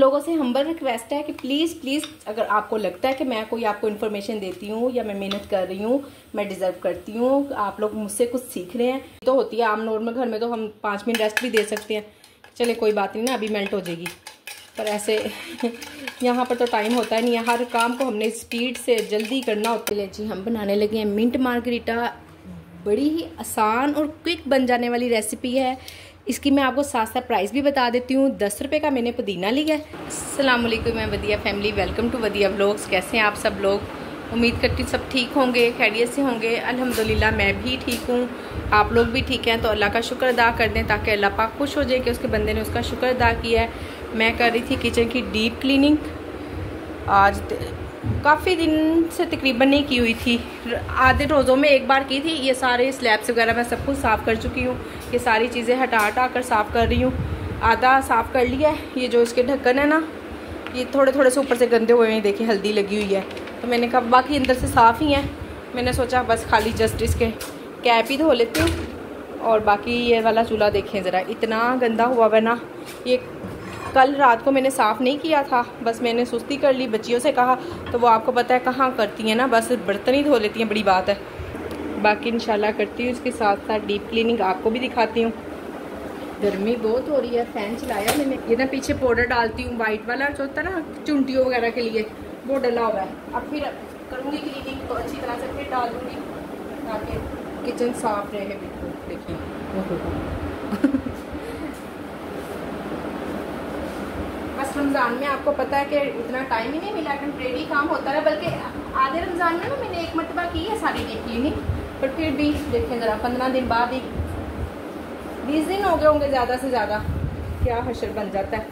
लोगों से humble request है कि प्लीज़ अगर आपको लगता है कि मैं कोई आपको इन्फॉर्मेशन देती हूँ या मैं मेहनत कर रही हूँ, मैं डिजर्व करती हूँ, आप लोग मुझसे कुछ सीख रहे हैं, तो होती है आम नॉर्मल घर में तो हम 5 मिनट रेस्ट भी दे सकते हैं, चले कोई बात नहीं ना, अभी मेल्ट हो जाएगी, पर ऐसे यहाँ पर तो टाइम होता है नहीं है, हर काम को हमने स्पीड से जल्दी करना होता है। जी हम बनाने लगे हैं मिंट मार्गरीटा। बड़ी ही आसान और क्विक बन जाने वाली रेसिपी है। इसकी मैं आपको साथ साथ प्राइस भी बता देती हूँ। 10 रुपये का मैंने पुदीना लिया है। अस्सलाम वालेकुम, मैं वदिया फैमिली, वेलकम टू वदिया व्लॉग्स। कैसे हैं आप सब लोग? उम्मीद करती हूँ सब ठीक होंगे, खैरियत से होंगे। अल्हम्दुलिल्लाह मैं भी ठीक हूँ, आप लोग भी ठीक हैं। तो अल्लाह का शुक्र अदा कर दें ताकि अल्लाह पाक खुश हो जाए कि उसके बंदे ने उसका शुक्र अदा किया है। मैं कर रही थी किचन की डीप क्लीनिंग। आज काफ़ी दिन से तकरीबन नहीं की हुई थी, आधे रोज़ों में एक बार की थी। ये सारे स्लैब्स वगैरह मैं सब कुछ साफ़ कर चुकी हूँ। ये सारी चीज़ें हटा कर साफ़ कर रही हूँ। आधा साफ़ कर लिया है। ये जो इसके ढक्कन है ना, ये थोड़े थोड़े से ऊपर से गंदे हुए हैं, देखिए हल्दी लगी हुई है, तो मैंने कहा बाकी अंदर से साफ़ ही हैं। मैंने सोचा बस खाली जस्ट इसके कैप ही धो लेती हूँ। और बाकी ये वाला चूल्हा देखें ज़रा, इतना गंदा हुआ हुआ ना। ये कल रात को मैंने साफ़ नहीं किया था, बस मैंने सुस्ती कर ली, बच्चियों से कहा, तो वो आपको पता है कहाँ करती हैं ना, बस बर्तन ही धो लेती हैं, बड़ी बात है। बाकी इंशाल्लाह करती हूँ। इसके साथ साथ डीप क्लीनिंग आपको भी दिखाती हूँ। गर्मी बहुत हो रही है, फ़ैन चलाया मैंने। ये ना पीछे पाउडर डालती हूँ, वाइट वाला जो होता है ना चुंटियों वगैरह के लिए, वो डला हुआ है। अब फिर करूँगी क्लीनिंग तो अच्छी तरह से फिर डाल दूँगी ताकि किचन साफ़ रहे बिल्कुल। देखिए बस रमज़ान में आपको पता है कि इतना टाइम ही नहीं मिला, टेम्परेरी काम होता है। बल्कि आधे रमज़ान में ना मैंने एक मरतबा की है सारी डीप क्लीनिंग, पर फिर भी देखें ज़रा 15 दिन बाद ही, 20 दिन हो गए होंगे ज़्यादा से ज़्यादा, क्या हशर बन जाता है।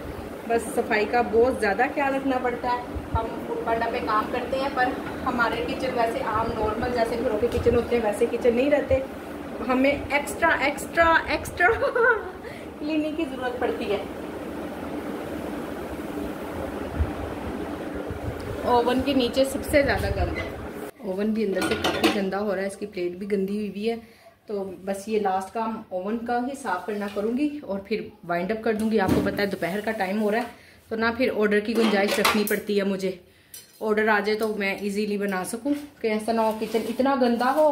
बस सफाई का बहुत ज़्यादा ख्याल रखना पड़ता है। हम फुटपाटा पे काम करते हैं, पर हमारे किचन वैसे आम नॉर्मल जैसे घरों के किचन होते हैं वैसे किचन नहीं रहते। हमें एक्स्ट्रा क्लीनिंग की ज़रूरत पड़ती है। ओवन के नीचे सबसे ज़्यादा गंद है। ओवन भी अंदर से काफ़ी गंदा हो रहा है, इसकी प्लेट भी गंदी हुई है। तो बस ये लास्ट काम ओवन का ही साफ़ करना करूँगी और फिर वाइंड अप कर दूँगी। आपको पता है दोपहर का टाइम हो रहा है, तो ना फिर ऑर्डर की गुंजाइश रखनी पड़ती है मुझे। ऑर्डर आ जाए तो मैं इजीली बना सकूँ, कि ऐसा ना हो किचन इतना गंदा हो,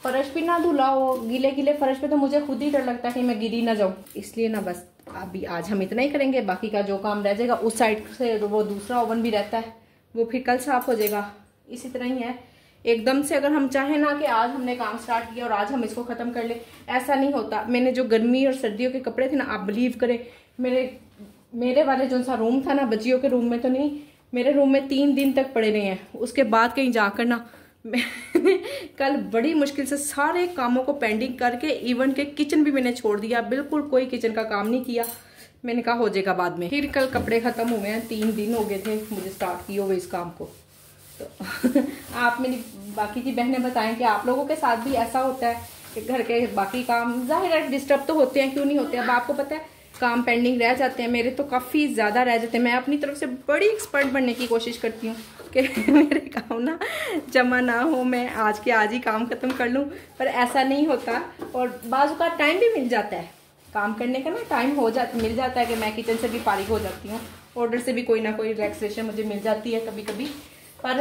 फर्श भी ना धुला हो, गीले गीले फर्श पे तो मुझे खुद ही डर लगता है कि मैं गिरी ना जाऊँ। इसलिए ना बस अभी आज हम इतना ही करेंगे, बाकी का जो काम रह जाएगा उस साइड से वो दूसरा ओवन भी रहता है, वो फिर कल साफ हो जाएगा। इसी तरह ही है, एकदम से अगर हम चाहें ना कि आज हमने काम स्टार्ट किया और आज हम इसको ख़त्म कर ले, ऐसा नहीं होता। मैंने जो गर्मी और सर्दियों के कपड़े थे ना, आप बिलीव करें, मेरे वाले जो सा रूम था ना, बच्चियों के रूम में तो नहीं, मेरे रूम में 3 दिन तक पड़े रहे हैं। उसके बाद कहीं जाकर ना मैंने कल बड़ी मुश्किल से सारे कामों को पेंडिंग करके, इवन के किचन भी मैंने छोड़ दिया, बिल्कुल कोई किचन का काम नहीं किया। मैंने कहा हो जाएगा बाद में। फिर कल कपड़े ख़त्म हुए हैं, 3 दिन हो गए थे मुझे स्टार्ट किए हुए इस काम को। तो आप मेरी बाकी की बहनें बताएं कि आप लोगों के साथ भी ऐसा होता है कि घर के बाकी काम ज़ाहिर है डिस्टर्ब तो होते हैं, क्यों नहीं होते। अब आपको पता है काम पेंडिंग रह जाते हैं, मेरे तो काफ़ी ज़्यादा रह जाते हैं। मैं अपनी तरफ से बड़ी एक्सपर्ट बनने की कोशिश करती हूँ कि मेरे काम ना जमा ना हो, मैं आज के आज ही काम ख़त्म कर लूँ, पर ऐसा नहीं होता। और बाज़ का टाइम भी मिल जाता है, काम करने का ना टाइम मिल जाता है कि मैं किचन से भी फारिग हो जाती हूँ, ऑर्डर से भी कोई ना कोई रिलैक्सेशन मुझे मिल जाती है कभी कभी। पर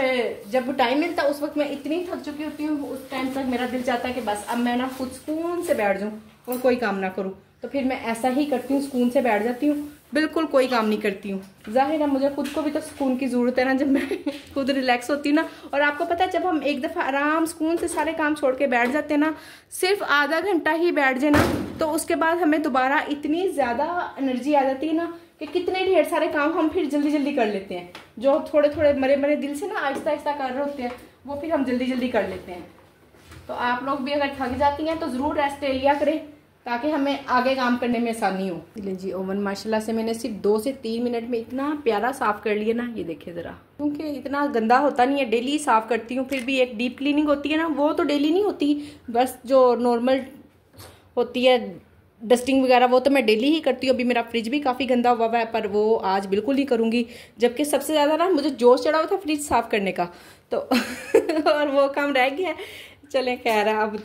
जब टाइम मिलता है उस वक्त मैं इतनी थक चुकी होती हूँ, उस टाइम तक मेरा दिल चाहता है कि बस अब मैं ना खुद सुकून से बैठ जाऊँ और कोई काम ना करूँ। तो फिर मैं ऐसा ही करती हूँ, सुकून से बैठ जाती हूँ, बिल्कुल कोई काम नहीं करती हूँ। जाहिर है मुझे खुद को भी तो सुकून की ज़रूरत है ना, जब मैं खुद रिलैक्स होती हूँ ना। और आपको पता है जब हम एक दफ़ा आराम सुकून से सारे काम छोड़ के बैठ जाते हैं ना, सिर्फ आधा घंटा ही बैठ जाए ना, तो उसके बाद हमें दोबारा इतनी ज़्यादा एनर्जी आ जाती है ना कि कितने ढेर सारे काम हम फिर जल्दी जल्दी कर लेते हैं। जो थोड़े थोड़े मरे दिल से ना आहिस्ता आहिस्ता कर रहे होते हैं, वो फिर हम जल्दी जल्दी कर लेते हैं। तो आप लोग भी अगर थक जाती हैं तो ज़रूर रेस्ट ले लिया करें, ताकि हमें आगे काम करने में आसानी हो। जी ओवन माशाल्लाह से मैंने सिर्फ 2 से 3 मिनट में इतना प्यारा साफ़ कर लिया ना, ये देखिए ज़रा, क्योंकि इतना गंदा होता नहीं है, डेली साफ़ करती हूँ। फिर भी एक डीप क्लीनिंग होती है ना, वो तो डेली नहीं होती, बस जो नॉर्मल होती है डस्टिंग वगैरह वो तो मैं डेली ही करती हूँ। अभी मेरा फ्रिज भी काफ़ी गंदा हुआ है, पर वो आज बिल्कुल ही करूँगी। जबकि सबसे ज़्यादा ना मुझे जोश चढ़ा हुआ था फ्रिज साफ़ करने का, तो और वो काम रह गया। चलें खैर, अब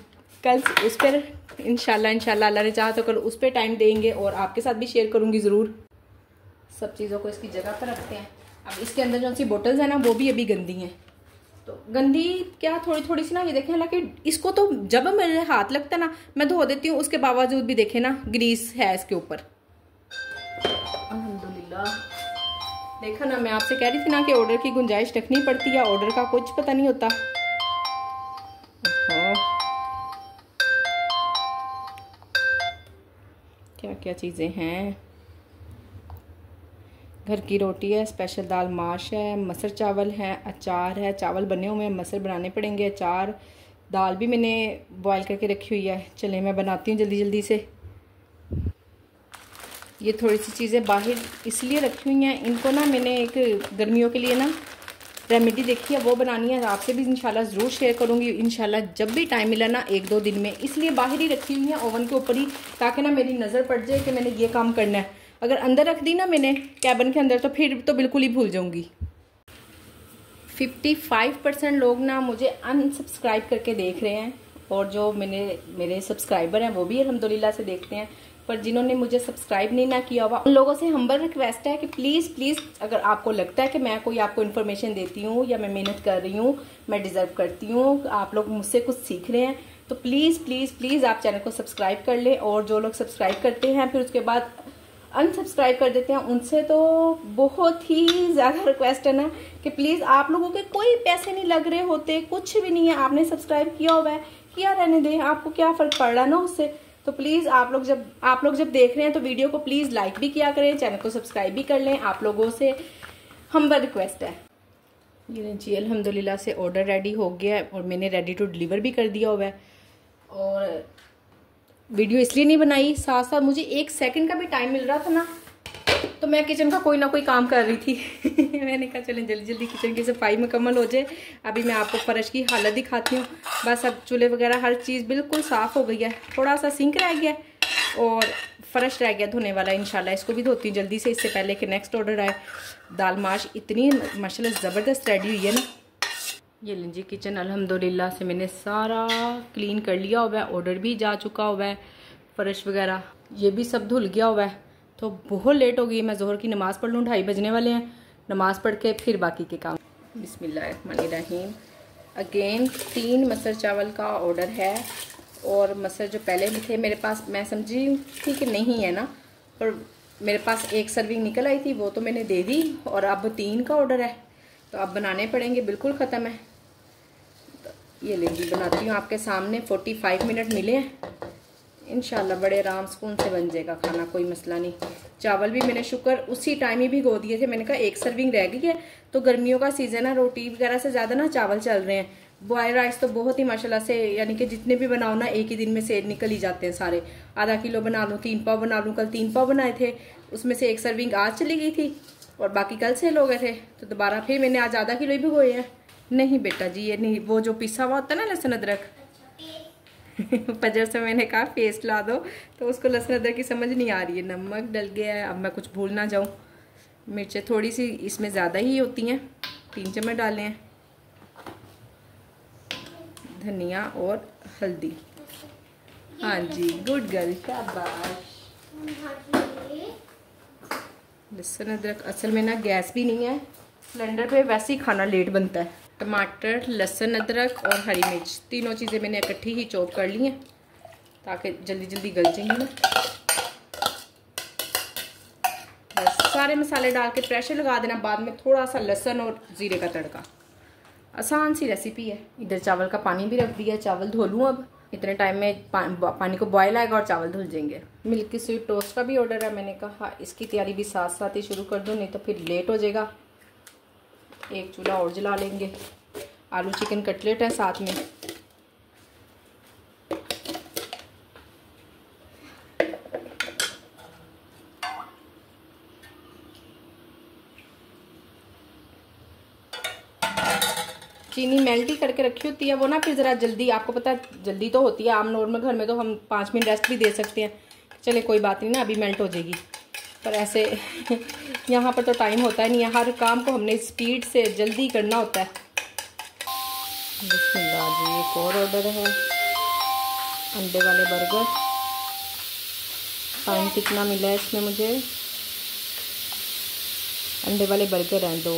कल उस पर इंशाल्लाह अल्लाह ने चाहा तो कल उस पर टाइम देंगे और आपके साथ भी शेयर करूँगी ज़रूर। सब चीज़ों को इसकी जगह पर रखते हैं। अब इसके अंदर जो सी बोटल्स हैं ना वो भी अभी गंदी हैं, तो गंदी क्या थोड़ी थोड़ी सी ना, ये देखें, हालांकि इसको तो जब मेरे हाथ लगता है ना मैं धो देती हूँ, उसके बावजूद भी देखें ना ग्रीस है इसके ऊपर। अल्हम्दुलिल्लाह, देखा ना, मैं आपसे कह रही थी ना कि ऑर्डर की गुंजाइश रखनी पड़ती है, ऑर्डर का कुछ पता नहीं होता। क्या क्या चीज़ें हैं, घर की रोटी है, स्पेशल दाल माश है, मसर चावल है, अचार है, चावल बने हुए हैं, मसर बनाने पड़ेंगे, अचार, दाल भी मैंने बॉयल करके रखी हुई है। चले मैं बनाती हूँ जल्दी जल्दी से। ये थोड़ी सी चीज़ें बाहर इसलिए रखी हुई हैं, इनको ना मैंने एक गर्मियों के लिए ना रेमेडी देखी है वो बनानी है, आपसे भी इंशाल्लाह ज़रूर शेयर करूँगी इंशाल्लाह जब भी टाइम मिला ना, 1-2 दिन में। इसलिए बाहर ही रखी हुई है ओवन के ऊपर ही, ताकि ना मेरी नज़र पड़ जाए कि मैंने ये काम करना है। अगर अंदर रख दी ना मैंने कैबिन के अंदर तो फिर तो बिल्कुल ही भूल जाऊँगी। 55% लोग ना मुझे अनसब्सक्राइब करके देख रहे हैं, और जो मेरे सब्सक्राइबर हैं वो भी अल्हम्दुलिल्लाह से देखते हैं, पर जिन्होंने मुझे सब्सक्राइब नहीं ना किया हुआ उन लोगों से हम्बल रिक्वेस्ट है कि प्लीज़ अगर आपको लगता है कि मैं कोई आपको इन्फॉर्मेशन देती हूँ या मैं मेहनत कर रही हूँ, मैं डिज़र्व करती हूँ, आप लोग मुझसे कुछ सीख रहे हैं, तो प्लीज़ आप चैनल को सब्सक्राइब कर लें। और जो लोग सब्सक्राइब करते हैं फिर उसके बाद अनसब्सक्राइब कर देते हैं, उनसे तो बहुत ही ज़्यादा रिक्वेस्ट है ना कि प्लीज़, आप लोगों के कोई पैसे नहीं लग रहे होते, कुछ भी नहीं है, आपने सब्सक्राइब किया हुआ है, किया रहने दें, आपको क्या फ़र्क पड़ रहा है ना उससे। तो प्लीज़ आप लोग जब देख रहे हैं तो वीडियो को प्लीज़ लाइक भी किया करें, चैनल को सब्सक्राइब भी कर लें, आप लोगों से हम्बल रिक्वेस्ट है। ये जी अल्हम्दुलिल्लाह से ऑर्डर रेडी हो गया है और मैंने रेडी टू डिलीवर भी कर दिया हुआ है। और वीडियो इसलिए नहीं बनाई, साथ साथ मुझे 1 सेकंड का भी टाइम मिल रहा था ना, तो मैं किचन का कोई ना कोई काम कर रही थी। मैंने कहा चलें जल्दी जल्दी किचन की सफाई मुकम्मल हो जाए। अभी मैं आपको फर्श की हालत दिखाती हूँ। बस अब चूल्हे वगैरह हर चीज़ बिल्कुल साफ़ हो गई है, थोड़ा सा सिंक रह गया और फर्श रह गया धोने वाला। इंशाल्लाह इसको भी धोती हूँ जल्दी से, इससे पहले कि नेक्स्ट ऑर्डर आए। दाल माश इतनी माशाल्लाह ज़बरदस्त रेडी हुई है ना। ये लें जी किचन अल्हम्दुलिल्लाह से मैंने सारा क्लीन कर लिया हुआ है, ऑर्डर भी जा चुका हुआ है, फर्श वगैरह ये भी सब धुल गया हुआ है। तो बहुत लेट हो गई, मैं ज़ोहर की नमाज़ पढ़ लूँ, 2:30 बजने वाले हैं, नमाज़ पढ़ के फिर बाकी के काम। बिस्मिल्लाहिर्रहमानिर्रहीम। अगेन 3 मसर चावल का ऑर्डर है, और मसर जो पहले भी थे मेरे पास, मैं समझी थी कि नहीं है ना, पर मेरे पास 1 सर्विंग निकल आई थी, वो तो मैंने दे दी, और अब 3 का ऑर्डर है तो अब बनाने पड़ेंगे, बिल्कुल ख़त्म है। तो ये ले जी बनाती हूँ आपके सामने। 45 मिनट मिले हैं, इंशाल्लाह बड़े आराम सुकून से बन जाएगा खाना, कोई मसला नहीं। चावल भी मैंने शुक्र उसी टाइम ही भिगो दिए थे, मैंने कहा 1 सर्विंग रह गई है, तो गर्मियों का सीज़न है, रोटी वगैरह से ज़्यादा ना चावल चल रहे हैं। बॉयल राइस तो बहुत ही माशाल्लाह से, यानी कि जितने भी बनाओ ना एक ही दिन में से निकल ही जाते हैं सारे। आधा किलो बना लूँ, 3 पाव बना लूँ, कल 3 पाव बनाए थे, उसमें से 1 सर्विंग आज चली गई थी और बाकी कल सेल हो गए थे, तो दोबारा फिर मैंने आज आधा किलो ही भिगोए हैं। नहीं बेटा जी, ये नहीं, वो जो पिसा हुआ होता है ना लहसुन अदरक, फजर से मैंने कहा पेस्ट ला दो, तो उसको लहसुन अदरक की समझ नहीं आ रही है। नमक डल गया है, अब मैं कुछ भूल ना जाऊँ। मिर्चें थोड़ी सी इसमें ज़्यादा ही होती हैं, 3 चम्मच डाले हैं। धनिया और हल्दी, हाँ जी, गुड गर्ल, शाबाश। लहसुन अदरक, असल में ना गैस भी नहीं है सिलेंडर पे, वैसे ही खाना लेट बनता है। टमाटर, लहसुन अदरक और हरी मिर्च, तीनों चीज़ें मैंने इकट्ठी ही चॉप कर ली हैं ताकि जल्दी जल्दी गल जाएंगी ना। बस सारे मसाले डाल के प्रेशर लगा देना, बाद में थोड़ा सा लहसुन और ज़ीरे का तड़का। आसान सी रेसिपी है। इधर चावल का पानी भी रख दिया, चावल धो लूँ अब, इतने टाइम में पानी को बॉयल आएगा और चावल धुल जाएंगे। मिल्की स्वीट टोस्ट का भी ऑर्डर है, मैंने कहा इसकी तैयारी भी साथ साथ ही शुरू कर दूँ, नहीं तो फिर लेट हो जाएगा। एक चूल्हा और जला लेंगे। आलू चिकन कटलेट है साथ में। चीनी मेल्ट ही करके रखी होती है वो ना, फिर ज़रा जल्दी, आपको पता है जल्दी तो होती है, आम नॉर्मल घर में तो हम 5 मिनट रेस्ट भी दे सकते हैं, चले कोई बात नहीं ना, अभी मेल्ट हो जाएगी। पर ऐसे यहाँ पर तो टाइम होता ही नहीं है, हर काम को हमने स्पीड से जल्दी करना होता है। बिस्मिल्लाह जी, एक और ऑर्डर है, अंडे वाले बर्गर। टाइम कितना मिला है इसमें मुझे, अंडे वाले बर्गर हैं 2।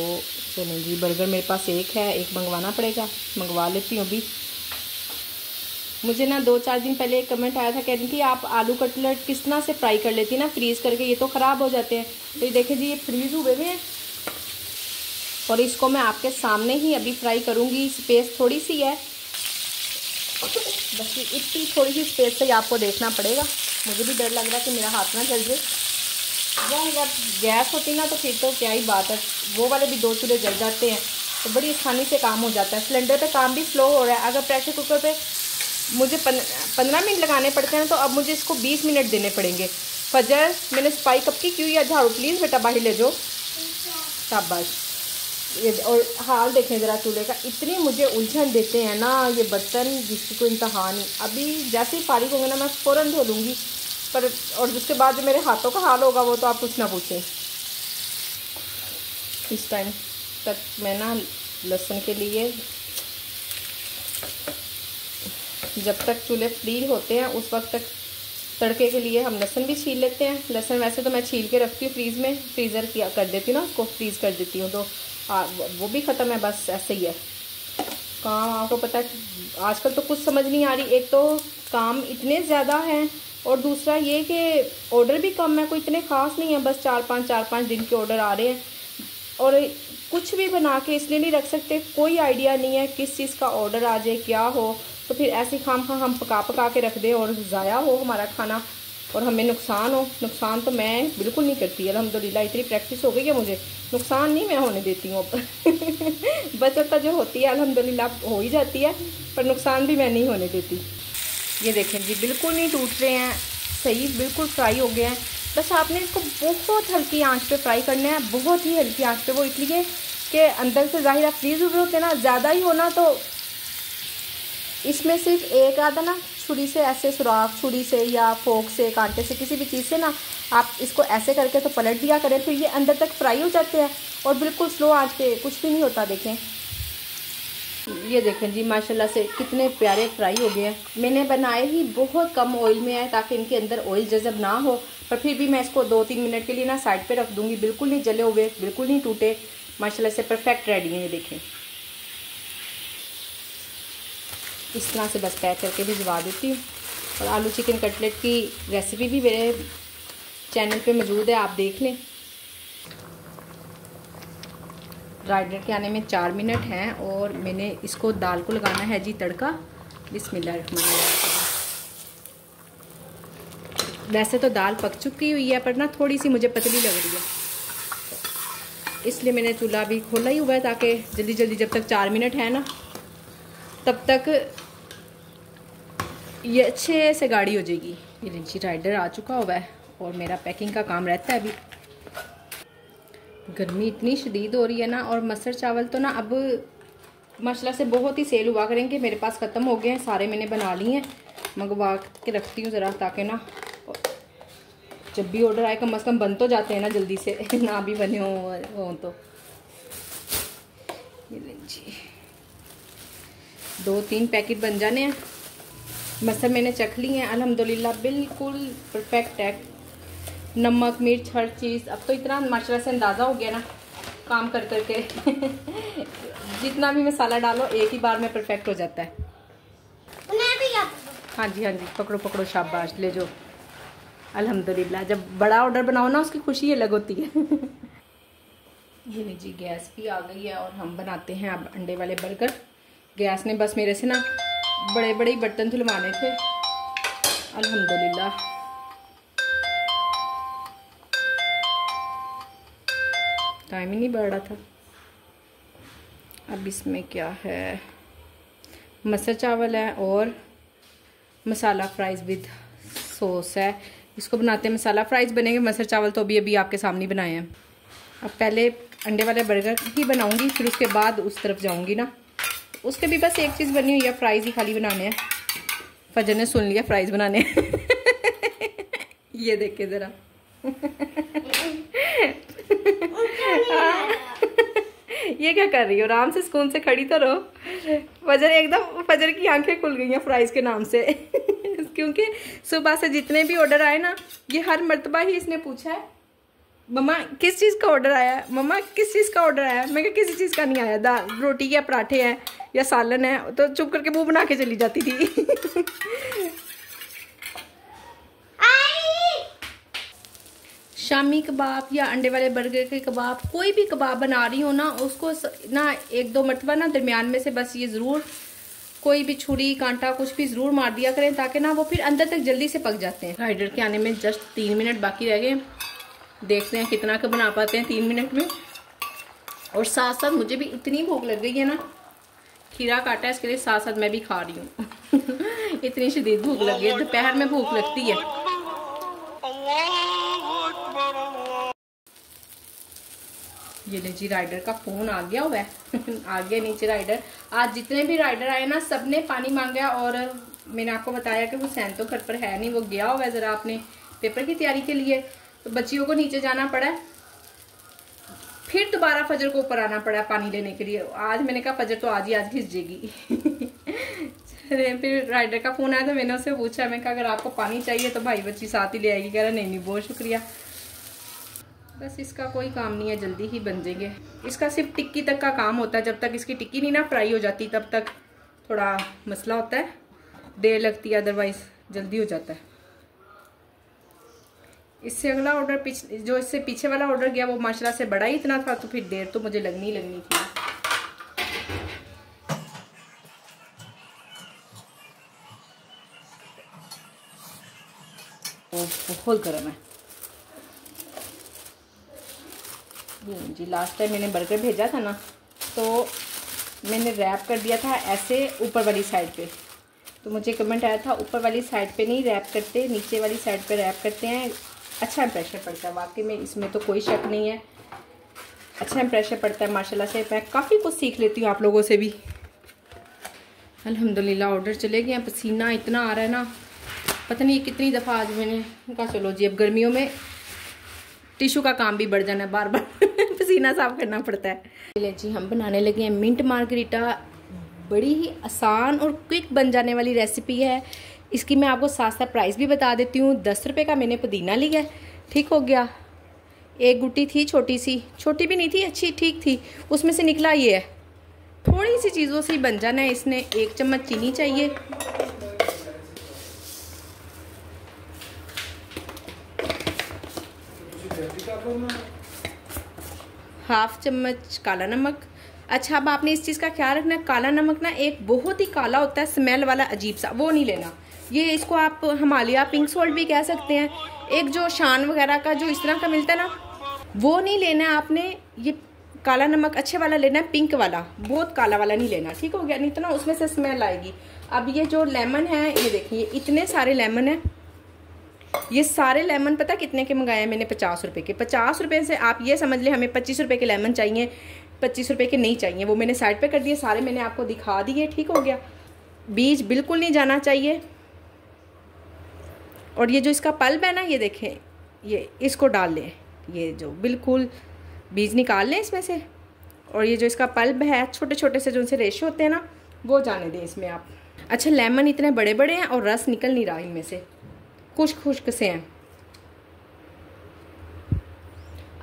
चलें जी, बर्गर मेरे पास एक है, एक मंगवाना पड़ेगा, मंगवा लेती हूँ अभी। मुझे ना 2-4 दिन पहले एक कमेंट आया था, कह रही थी आप आलू कटलेट किस तरह से फ्राई कर लेती ना फ्रीज़ करके, ये तो ख़राब हो जाते हैं। तो ये देखें जी, ये फ्रीज़ हुए हुए हैं और इसको मैं आपके सामने ही अभी फ्राई करूँगी। स्पेस थोड़ी सी है, बस इतनी थोड़ी सी स्पेस से आपको देखना पड़ेगा। मुझे भी डर लग रहा है कि मेरा हाथ ना जल जाए। वो जब गैस होती ना तो फिर तो क्या ही बात है, वो वाले भी 2 चूल्हे जल जाते हैं तो बड़ी आसानी से काम हो जाता है। सिलेंडर पे काम भी स्लो हो रहा है। अगर प्रेशर कुकर पे मुझे 15 मिनट लगाने पड़ते हैं तो अब मुझे इसको 20 मिनट देने पड़ेंगे। फजर, मैंने सफाई कब की क्यों, या झाड़ू प्लीज़ बेटा बाहर ले जाओ, शाबाश। ये और हाल देखें ज़रा चूल्हे का, इतनी मुझे उलझन देते हैं ना ये बर्तन, जिसकी कोई इंतहा नहीं। अभी जैसे ही फारिग होंगे ना मैं फ़ौरन धो लूँगी, पर और उसके बाद जो मेरे हाथों का हाल होगा वो तो आप कुछ ना पूछें। इस टाइम तक मैं ना लहसुन के लिए, जब तक चूल्हे फ्री होते हैं उस वक्त तक तड़के के लिए हम लहसुन भी छील लेते हैं। लहसुन वैसे तो मैं छील के रखती हूँ फ्रीज़ में, फ्रीज़र किया कर देती हूँ ना, उसको फ्रीज़ कर देती हूँ, तो वो भी ख़त्म है। बस ऐसे ही है काम। आपको पता है आजकल तो कुछ समझ नहीं आ रही, एक तो काम इतने ज़्यादा हैं और दूसरा ये कि ऑर्डर भी कम है, कोई इतने ख़ास नहीं है, बस 4-5 दिन के ऑर्डर आ रहे हैं। और कुछ भी बना के इसलिए नहीं रख सकते, कोई आइडिया नहीं है किस चीज़ का ऑर्डर आ जाए क्या हो, तो फिर ऐसे खाम हम पका के रख दें और ज़ाया हो हमारा खाना और हमें नुकसान हो। नुकसान तो मैं बिल्कुल नहीं करती, अल्हम्दुलिल्लाह इतनी प्रैक्टिस हो गई है मुझे, नुकसान नहीं मैं होने देती हूँ अब बचत जो होती है अल्हम्दुलिल्लाह हो ही जाती है, पर नुकसान भी मैं नहीं होने देती। ये देखें जी, बिल्कुल नहीं टूट रहे हैं, सही बिल्कुल फ्राई हो गए हैं। बस आपने इसको बहुत हल्की आंच पे फ्राई करना है, बहुत ही हल्की आंच पे। वो इसलिए कि अंदर से ज़ाहिर फ्रीज़ हुए होते हैं ना, ज़्यादा ही होना तो इसमें सिर्फ एक आधा ना छुरी से ऐसे सुराख, छुरी से या फोक से, कांटे से, किसी भी चीज़ से ना आप इसको ऐसे करके तो पलट दिया करें, फिर ये अंदर तक फ्राई हो जाते हैं और बिल्कुल स्लो आंच पे, कुछ भी नहीं होता। देखें ये देखें जी, माशाल्लाह से कितने प्यारे फ्राई हो गए हैं। मैंने बनाए ही बहुत कम ऑयल में है ताकि इनके अंदर ऑयल जज़ब ना हो, पर फिर भी मैं इसको 2-3 मिनट के लिए ना साइड पे रख दूंगी। बिल्कुल नहीं जले हुए, बिल्कुल नहीं टूटे, माशाल्लाह से परफेक्ट रेडी हैं। ये देखें इस तरह से बस पैक करके भिजवा देती हूँ। और आलू चिकन कटलेट की रेसिपी भी मेरे चैनल पे मौजूद है, आप देख लें। राइडर के आने में 4 मिनट हैं और मैंने इसको दाल को लगाना है जी तड़का। बिस्मिल्लाहिर्रहमानिर्रहीम। वैसे तो दाल पक चुकी हुई है पर ना थोड़ी सी मुझे पतली लग रही है, इसलिए मैंने चूल्हा भी खोला ही हुआ है ताकि जल्दी जल्दी जब तक 4 मिनट है ना तब तक ये अच्छे से गाढ़ी हो जाएगी। ये लीजिए राइडर आ चुका हुआ है और मेरा पैकिंग का काम रहता है अभी। गर्मी इतनी शदीद हो रही है ना, और मस्टर्ड चावल तो ना अब माशाल्लाह से बहुत ही सेल हुआ करेंगे। मेरे पास ख़त्म हो गए हैं सारे, मैंने बना लिए हैं, मंगवा के रखती हूँ ज़रा ताकि ना जब भी ऑर्डर आए कम से कम बन तो जाते हैं ना जल्दी से ना भी बने हो तो। ये लीजिए 2-3 पैकेट बन जाने हैं। मसल मैंने चख ली हैं अल्हम्दुलिल्लाह, बिल्कुल परफेक्ट है। नमक मिर्च हर चीज़ अब तो इतना माशाल्लाह से अंदाज़ा हो गया ना काम कर करके जितना भी मसाला डालो एक ही बार में परफेक्ट हो जाता है। हाँ जी पकड़ो पकड़ो, शाबाश ले जाओ। अल्हम्दुलिल्लाह जब बड़ा ऑर्डर बनाओ ना उसकी खुशी अलग होती है ये लीजिए गैस भी आ गई है और हम बनाते हैं अब अंडे वाले बर्गर। गैस ने बस मेरे से ना बड़े बड़े बर्तन धुलवाने थे। अल्हम्दुलिल्लाह टाइम ही नहीं बढ़ रहा था। अब इसमें क्या है, मस्टर्ड चावल है और मसाला फ्राइज़ विद सॉस है। इसको बनाते हैं, मसाला फ्राइज़ बनेंगे, मस्टर्ड चावल तो अभी आपके सामने बनाए हैं। अब पहले अंडे वाले बर्गर ही बनाऊंगी, फिर उसके बाद उस तरफ जाऊंगी ना। उसके भी बस एक चीज़ बनी हुई है, फ्राइज़ ही खाली बनाने हैं। फजर ने सुन लिया फ्राइज़ बनाने ये देखे ज़रा ये क्या कर रही हो, आराम से सुकून से खड़ी तो रहो। फजर की आंखें खुल गई हैं फ्राइज़ के नाम से क्योंकि सुबह से जितने भी ऑर्डर आए ना ये हर मर्तबा ही इसने पूछा है मम्मा किस चीज़ का ऑर्डर आया है, मम्मा किस चीज़ का ऑर्डर आया है? मैं क्या किसी चीज़ का नहीं आया, दाल रोटी या पराठे हैं या सालन है, तो चुप करके मुंह बना के चली जाती थी। शामी कबाब या अंडे वाले बर्गर के कबाब, कोई भी कबाब बना रही हो ना, उसको ना 1-2 मरतबा ना दरमियान में से बस ये ज़रूर कोई भी छुरी कांटा कुछ भी ज़रूर मार दिया करें, ताकि ना वो फिर अंदर तक जल्दी से पक जाते हैं। राइडर के आने में जस्ट 3 मिनट बाकी रह गए, देखते हैं कितना का बना पाते हैं 3 मिनट में। और साथ साथ मुझे भी इतनी भूख लग गई है ना, खीरा काटा है इसके लिए, साथ साथ मैं भी खा रही हूँ। इतनी शदीद भूख लग गई है, दोपहर में भूख लगती है। ये ले जी, राइडर का फोन आ गया हुआ है। आ गया नीचे राइडर। आज जितने भी राइडर आए ना, सबने पानी मांगा, और मैंने आपको बताया कि हुसैन तो घर पर है नहीं, वो गया हुआ है जरा अपने पेपर की तैयारी के लिए, तो बच्चियों को नीचे जाना पड़ा है, फिर दोबारा फजर को ऊपर आना पड़ा पानी लेने के लिए। आज मैंने कहा फजर तो आज घिस जाएगी। फिर राइडर का फोन आया तो मैंने उससे पूछा, मैं कहा अगर आपको पानी चाहिए तो भाई बच्ची साथ ही ले आएगी। कह रहा नहीं बहुत शुक्रिया। बस इसका कोई काम नहीं है, जल्दी ही बन जाएंगे। इसका सिर्फ टिक्की तक का काम होता है, जब तक इसकी टिक्की नहीं ना फ्राई हो जाती तब तक थोड़ा मसला होता है, देर लगती है, अदरवाइज जल्दी हो जाता है। इससे अगला ऑर्डर जो इससे पीछे वाला ऑर्डर गया वो माशाल्लाह से बड़ा ही इतना था, तो फिर देर तो मुझे लगनी थी। बहुत गर्म है जी। लास्ट टाइम मैंने बर्गर भेजा था ना, तो मैंने रैप कर दिया था ऐसे ऊपर वाली साइड पे, तो मुझे कमेंट आया था ऊपर वाली साइड पे नहीं रैप करते, नीचे वाली साइड पे रैप करते हैं, अच्छा इंप्रेशन पड़ता है। वाकई में इसमें तो कोई शक नहीं है, अच्छा इंप्रेशन पड़ता है माशाल्लाह से। मैं काफ़ी कुछ सीख लेती हूँ आप लोगों से भी। अल्हम्दुलिल्लाह ऑर्डर चले गए। पसीना इतना आ रहा है ना, पता नहीं कितनी दफ़ा आज मैंने कहा चलो जी, अब गर्मियों में टिशू का काम भी बढ़ जाना है, बार बार पसीना साफ करना पड़ता है। चलिए जी, हम बनाने लगे हैं मिंट मार्गरीटा। बड़ी ही आसान और क्विक बन जाने वाली रेसिपी है। इसकी मैं आपको साथ साथ प्राइस भी बता देती हूँ। 10 रुपये का मैंने पुदीना लिया है, ठीक हो गया। एक गुट्टी थी छोटी सी, छोटी भी नहीं थी, अच्छी ठीक थी, उसमें से निकला ये है। थोड़ी सी चीज़ों से ही बन जाना है इसने। 1 चम्मच चीनी चाहिए, हाफ चम्मच काला नमक। अच्छा, अब आपने इस चीज़ का ख्याल रखना है, काला नमक ना एक बहुत ही काला होता है, स्मेल वाला अजीब सा, वो नहीं लेना। ये इसको आप हिमालय पिंक सॉल्ट भी कह सकते हैं। एक जो शान वगैरह का जो इस तरह का मिलता है ना, वो नहीं लेना है आपने। ये काला नमक अच्छे वाला लेना है, पिंक वाला, बहुत काला वाला नहीं लेना, ठीक हो गया? नहीं तो ना उसमें से स्मेल आएगी। अब ये जो लेमन है, ये देखिए इतने सारे लेमन है। ये सारे लेमन पता कितने के मंगाए हैं मैंने? 50 रुपये के। 50 रुपये से आप ये समझ लें हमें 25 रुपये के लेमन चाहिए, 25 रुपये के नहीं चाहिए। वो मैंने साइड पे कर दिए, सारे मैंने आपको दिखा दिए, ठीक हो गया? बीज बिल्कुल नहीं जाना चाहिए। और ये जो इसका पल्प है ना, ये देखें, ये इसको डाल लें, ये जो बिल्कुल बीज निकाल लें इसमें से। और ये जो इसका पल्प है, छोटे छोटे से जो उनसे रेशे होते हैं ना, वो जाने दें इसमें आप। अच्छा, लेमन इतने बड़े बड़े हैं और रस निकल नहीं रहा इनमें से, खुश्क खुश्क से हैं।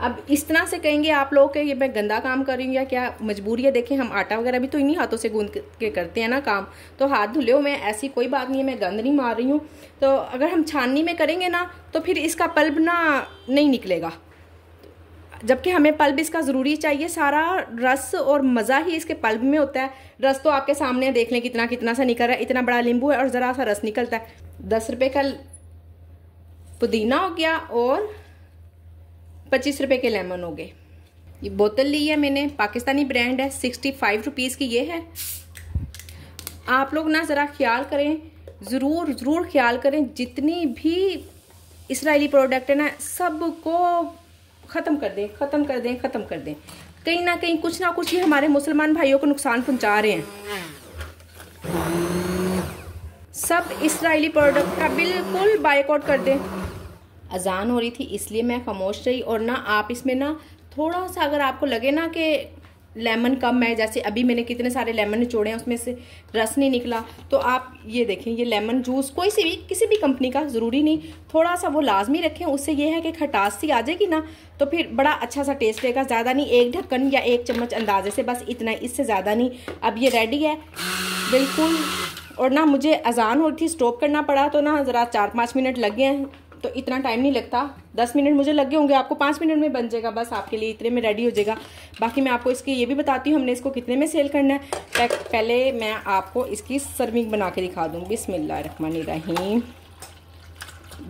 अब इस तरह से कहेंगे आप लोग कि ये मैं गंदा काम कर रही हूँ या क्या, मजबूरी है। देखें, हम आटा वगैरह भी तो इन्हीं हाथों से गूंद के करते हैं ना काम, तो हाथ धुले हुए हैं, ऐसी कोई बात नहीं है, मैं गंद नहीं मार रही हूँ। तो अगर हम छाननी में करेंगे ना, तो फिर इसका पल्प ना नहीं निकलेगा, जबकि हमें पल्प इसका ज़रूरी चाहिए। सारा रस और मज़ा ही इसके पल्प में होता है। रस तो आपके सामने देख लें कितना कितना सा निकल रहा है। इतना बड़ा नींबू है और ज़रा सा रस निकलता है। 10 रुपये का पुदीना हो गया और 25 रुपये के लेमन हो गए। ये बोतल ली है मैंने, पाकिस्तानी ब्रांड है, 65 रुपीज़ की ये है। आप लोग ना ज़रा ख्याल करें, ज़रूर ख्याल करें, जितनी भी इसराइली प्रोडक्ट है ना, सबको ख़त्म कर दें, ख़त्म कर दें, ख़त्म कर दें। कहीं ना कहीं कुछ ना कुछ ही हमारे मुसलमान भाइयों को नुकसान पहुंचा रहे हैं। सब इसराइली प्रोडक्ट का बिल्कुल बायकॉट कर दें। अजान हो रही थी इसलिए मैं खामोश रही। और ना आप इसमें ना थोड़ा सा, अगर आपको लगे ना कि लेमन कम है, जैसे अभी मैंने कितने सारे लेमन निचोड़े हैं उसमें से रस नहीं निकला, तो आप ये देखें ये लेमन जूस कोई सी भी किसी भी कंपनी का, ज़रूरी नहीं, थोड़ा सा वो लाजमी रखें, उससे ये है कि खटास सी आ जाएगी ना तो फिर बड़ा अच्छा सा टेस्ट रहेगा। ज़्यादा नहीं, 1 ढक्कन या 1 चम्मच अंदाजे से, बस इतना, इससे ज़्यादा नहीं। अब ये रेडी है बिल्कुल। और ना मुझे अजान हो रही थी, स्टॉप करना पड़ा, तो ना ज़रा 4-5 मिनट लग गए हैं, तो इतना टाइम नहीं लगता, 10 मिनट मुझे लगे होंगे, आपको 5 मिनट में बन जाएगा, बस आपके लिए इतने में रेडी हो जाएगा। बाकी मैं आपको इसके ये भी बताती हूँ हमने इसको कितने में सेल करना है। पहले मैं आपको इसकी सर्विंग बना के दिखा दूँ। बिस्मिल्लाहिर्रहमानिर्रहीम।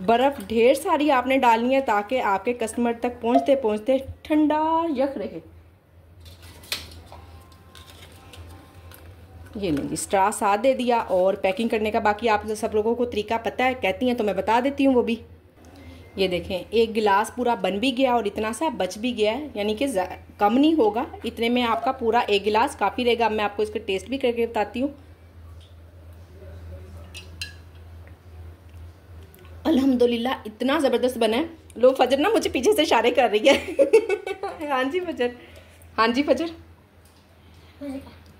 बर्फ़ ढेर सारी आपने डालनी है ताकि आपके कस्टमर तक पहुँचते पहुँचते ठंडा यख रहे। ये नहीं, स्ट्रा साथ दे दिया और पैकिंग करने का बाकी आप सब लोगों को तरीका पता है, कहती हैं तो मैं बता देती हूँ वो भी। ये देखें 1 गिलास पूरा बन भी गया और इतना सा बच भी गया है, यानी कि कम नहीं होगा, इतने में आपका पूरा 1 गिलास काफ़ी रहेगा। अब मैं आपको इसका टेस्ट भी करके बताती हूँ। अल्हम्दुलिल्लाह इतना ज़बरदस्त बना है। लो फजर ना मुझे पीछे से इशारे कर रही है। हाँ जी फजर, हाँ जी फजर,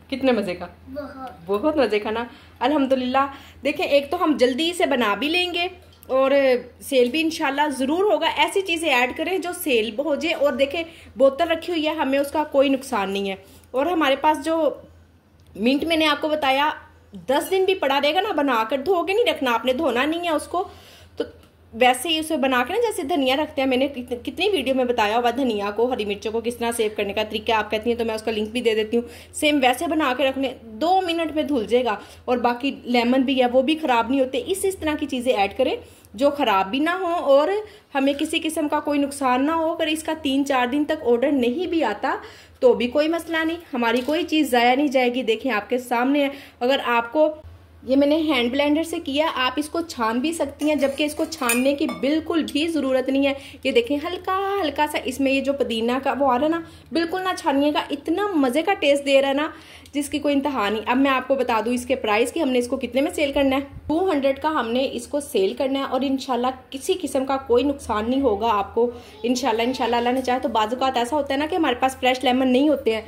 कितने मज़े का, बहुत मज़े का ना। अल्हम्दुलिल्लाह देखें, एक तो हम जल्दी से बना भी लेंगे और सेल भी इंशाल्लाह ज़रूर होगा। ऐसी चीज़ें ऐड करें जो सेल हो जाए। और देखें बोतल रखी हुई है, हमें उसका कोई नुकसान नहीं है। और हमारे पास जो मिंट मैंने आपको बताया 10 दिन भी पड़ा रहेगा ना, बनाकर धो के नहीं रखना आपने, धोना नहीं है उसको, तो वैसे ही उसे बना के ना, जैसे धनिया रखते हैं, मैंने कितनी वीडियो में बताया हुआ धनिया को, हरी मिर्चों को किस तरह सेव करने का तरीका आप कहती हैं, तो मैं उसका लिंक भी दे देती हूँ। सेम वैसे बना के रखने, 2 मिनट में धुल जाएगा। और बाकी लेमन भी है, वो भी ख़राब नहीं होते। इस तरह की चीज़ें ऐड करें जो ख़राब भी ना हो और हमें किसी किस्म का कोई नुकसान ना हो। अगर इसका 3-4 दिन तक ऑर्डर नहीं भी आता तो भी कोई मसला नहीं, हमारी कोई चीज़ ज़ाया नहीं जाएगी। देखें आपके सामने है। अगर आपको ये मैंने हैंड ब्लेंडर से किया, आप इसको छान भी सकती हैं, जबकि इसको छानने की बिल्कुल भी ज़रूरत नहीं है। ये देखें हल्का हल्का सा इसमें ये जो पुदीना का वो आ रहा है ना, बिल्कुल ना छानिएगा, इतना मज़े का टेस्ट दे रहा है ना जिसकी कोई इंतहा नहीं। अब मैं आपको बता दूं इसके प्राइस कि हमने इसको कितने में सेल करना है। 200 का हमने इसको सेल करना है और इंशाल्लाह किसी किस्म का कोई नुकसान नहीं होगा आपको, इंशाल्लाह अल्लाह ने चाहे तो। बाज़ औक़ात ऐसा होता है ना कि हमारे पास फ्रेश लेमन नहीं होते हैं,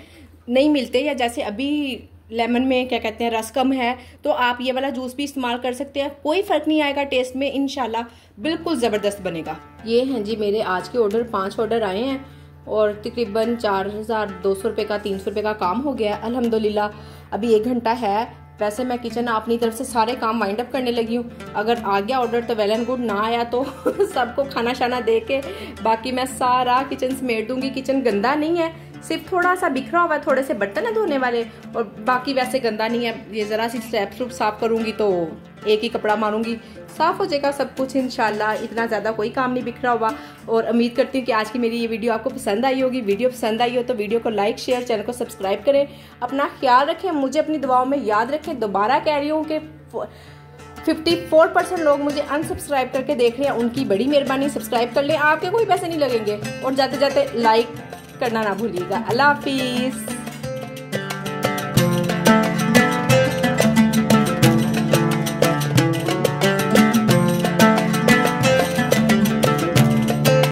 नहीं मिलते, या जैसे अभी लेमन में क्या कहते हैं रस कम है, तो आप ये वाला जूस भी इस्तेमाल कर सकते हैं, कोई फ़र्क नहीं आएगा टेस्ट में, इंशाल्लाह बिल्कुल ज़बरदस्त बनेगा। ये हैं जी मेरे आज के ऑर्डर, 5 ऑर्डर आए हैं और तकरीबन 4200 रुपये का 300 रुपये का काम हो गया अल्हम्दुलिल्लाह। अभी 1 घंटा है। वैसे मैं किचन अपनी तरफ से सारे काम वाइंड अप करने लगी हूँ। अगर आ गया ऑर्डर तो वेल एंड गुड, ना आया तो सबको खाना शाना दे के बाकी मैं सारा किचन समेट दूंगी। किचन गंदा नहीं है, सिर्फ थोड़ा सा बिखरा हुआ है, थोड़े से बर्तन है धोने वाले, और बाकी वैसे गंदा नहीं है। ये ज़रा सी स्टेप साफ करूँगी तो एक ही कपड़ा मारूंगी, साफ़ हो जाएगा सब कुछ इंशाल्लाह। इतना ज़्यादा कोई काम नहीं बिखरा हुआ। और उम्मीद करती हूँ कि आज की मेरी ये वीडियो आपको पसंद आई होगी। वीडियो पसंद आई हो तो वीडियो को लाइक शेयर, चैनल को सब्सक्राइब करें। अपना ख्याल रखें, मुझे अपनी दुआओं में याद रखें। दोबारा कह रही हूँ कि 54% लोग मुझे अनसब्सक्राइब करके देख रहे हैं, उनकी बड़ी मेहरबानी, सब्सक्राइब कर लें, आपके कोई पैसे नहीं लगेंगे। और जाते जाते लाइक करना ना भूलिएगा। अल्लाह हाफिज़।